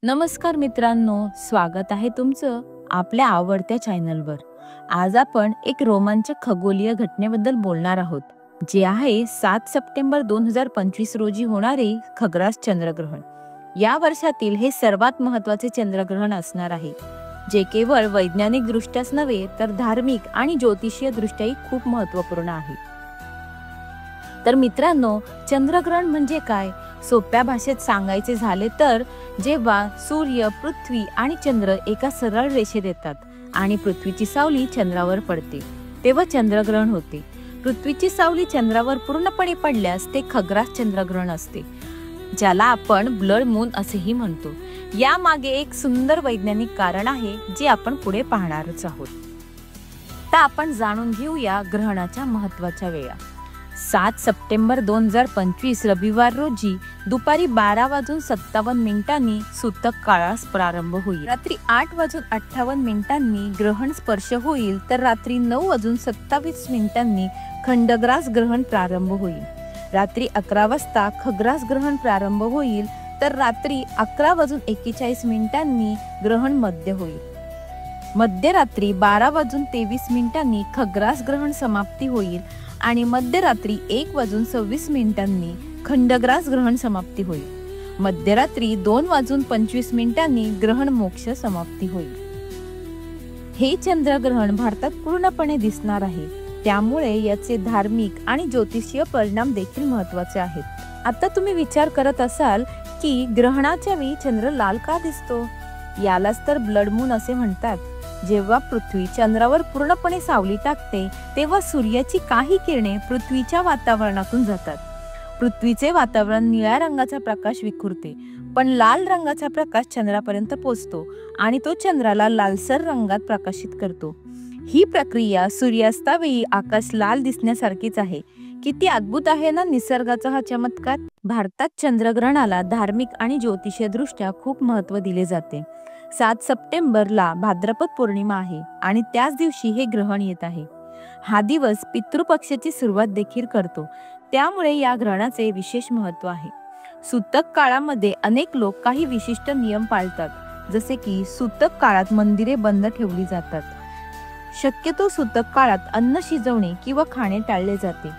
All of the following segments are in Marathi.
नमस्कार मित्रांनो, स्वागत आहे तुमचं आपल्या आवडत्या चॅनलवर। आज आपण एक रोमांचक खगोलीय घटनेबद्दल बोलणार आहोत, जे आहे 7 सप्टेंबर 2025 रोजी होणारे खग्रास चंद्रग्रहण। या वर्षातील हे सर्वात महत्त्वाचे चंद्रग्रहण असणार आहे, जे केवळ वैज्ञानिक दृष्ट्याच नव्हे तर धार्मिक आणि ज्योतिषीय दृष्ट्याही खूप महत्त्वपूर्ण आहे। तर मित्रांनो, चंद्रग्रहण म्हणजे काय? सोप्या भाषेत सांगायचे झाले तर जेव्हा सूर्य, पृथ्वी आणि चंद्र एका सरळ रेषेत येतात आणि पृथ्वीची सावली चंद्रावर पडते, तेव्हा चंद्रग्रहण होते। पृथ्वीची सावली चंद्रावर पूर्णपणे पडल्यास ते खग्रास चंद्रग्रहण असते, ज्याला आपण ब्लड मून असेही म्हणतो। यामागे एक सुंदर वैज्ञानिक कारण आहे, जे आपण पुढे पाहणारच आहोत। तर आपण जाणून घेऊया ग्रहणाच्या महत्त्वाच्या वेळा। 7 सप्टेंबर 2025 रविवार रोजी दुपारी 12:57 सूतक काळास प्रारंभ होईल। रात्री 8:58 ग्रहण स्पर्श होईल, तर रात्री 9:27 खंडग्रास ग्रहण प्रारंभ होईल। रात्री 11 वाजता खग्रास ग्रहण प्रारंभ होईल, तर रात्री 11:41 ग्रहण मध्य होईल। मध्यरात्री 12:23 खग्रास ग्रहण समाप्ती होईल आणि मध्यरात्री 1:26 खंडग्रास ग्रहण समाप्ती होईल। मध्यरात्री 2:25 ग्रहण मोक्ष समाप्ती होईल। हे चंद्रग्रहण भारतात पूर्णपणे दिसणार आहे, त्यामुळे याचे धार्मिक आणि ज्योतिषीय परिणाम देखील महत्त्वाचे आहेत। आता तुम्ही विचार करत असाल की ग्रहणाच्या वेळी चंद्र लाल का दिसतो? यालाच तर ब्लड मून असे म्हणतात। जेव्हा पृथ्वी चंद्रावर पूर्णपणे सावली टाकते, तेव्हा सूर्याची काही किरणे पृथ्वीच्या वातावरणातून जातात। पृथ्वीचे वातावरण निळ्या रंगाचा प्रकाश विखुरते, पण लाल रंगाचा प्रकाश चंद्रापर्यंत पोहोचतो आणि तो चंद्राला लालसर रंगात प्रकाशित करतो। ही प्रक्रिया सूर्यास्तावेळी आकाश लाल दिसण्यासारखीच आहे। किती अद्भुत आहे ना निसर्गाचा हा चमत्कार। भारतात चंद्रग्रहणाला धार्मिक आणि ज्योतिषीय दृष्ट्या खूप महत्त्व दिले जाते। 7 सप्टेंबरला भाद्रपद पौर्णिमा आहे आणि त्याच दिवशी हे ग्रहण येत आहे। हा दिवस पितृपक्षाची सुरुवात देखील करतो, त्यामुळे या ग्रहणाचे विशेष महत्त्व आहे। सूतक काळामध्ये अनेक लोक काही विशिष्ट नियम पाळतात, जसे की सूतक काळात मंदिरे बंद ठेवली जातात। शक्यतो सूतक काळात अन्न शिजवणे किंवा खाणे टाळले जाते।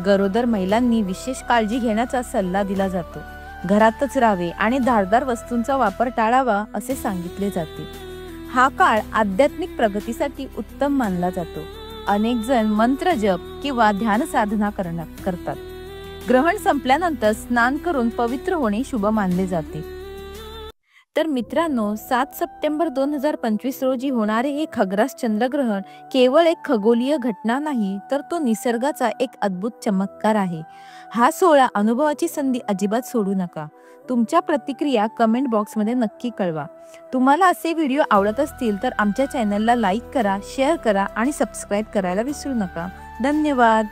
गरोदर महिलांनी विशेष काळजी घेण्याचा सल्ला दिला जातो। घरातच राहावे आणि धारदार वस्तूंचा वापर टाळावा असे सांगितले जाते। हा काळ आध्यात्मिक प्रगतीसाठी उत्तम मानला जातो। अनेक जण मंत्र जप किंवा ध्यान साधना करतात। ग्रहण संपल्यानंतर स्नान करून पवित्र होणे शुभ मानले जाते। तर मित्रांनो, 7 सप्टेंबर 2025 रोजी होणारे हे खग्रास चंद्रग्रहण केवळ एक खगोलीय घटना नाही, तर तो निसर्गाचा एक अद्भुत चमत्कार आहे। हा सोहळा अनुभवाची संधी अजिबात सोडू नका। तुमच्या प्रतिक्रिया कमेंट बॉक्समध्ये नक्की कळवा। तुम्हाला असे व्हिडिओ आवडत असतील तर आमच्या चॅनलला लाईक करा, शेअर करा आणि सबस्क्राईब करायला विसरू नका। धन्यवाद।